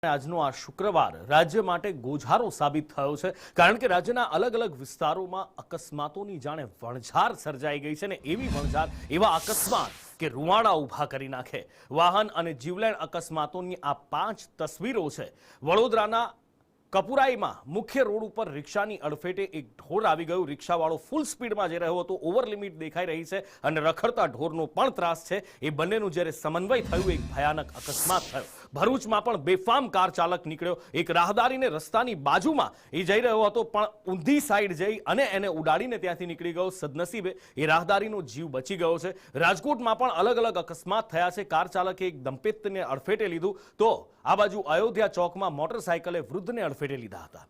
આજનો આ શુક્રવાર રાજ્ય માટે ગોઝારો સાબિત થયો છે, કારણ કે રાજ્યના અલગ અલગ વિસ્તારોમાં અકસ્માતોની જાણે વણઝાર સર્જાઈ ગઈ છે ને એવી વણઝાર, એવા અકસ્માત કે રૂવાડા ઊભા કરી નાખે. વાહન અને જીવલેણ અકસ્માતોની આ 5 તસવીરો છે. વડોદરાના કપુરાઈમાં મુખ્ય રોડ ઉપર રિક્ષાની અડફેટે એક ઢોર આવી ગયું. રિક્ષાવાળો ફૂલ સ્પીડમાં જઈ રહ્યો હતો, ઓવર લિમિટ દેખાઈ રહી છે અને રખડતા ઢોરનો પણ ત્રાસ છે. એ બંનેનું જ્યારે સમન્વય થયું, એક ભયાનક અકસ્માત થયો. ભરૂચમાં પણ બેફામ કાર ચાલક નીકળ્યો. એક રાહદારીને રસ્તાની બાજુમાં એ જઈ રહ્યો હતો, પણ ઊંધી સાઈડ જઈ અને એને ઉડાડીને ત્યાંથી નીકળી ગયો. સદનસીબે એ રાહદારીનો જીવ બચી ગયો છે. રાજકોટમાં પણ અલગ અલગ અકસ્માત થયા છે. કાર ચાલકે એક દંપતીને અડફેટે લીધું, તો આ બાજુ અયોધ્યા ચોકમાં મોટરસાયકલે વૃદ્ધને અડફેટે લીધા હતા.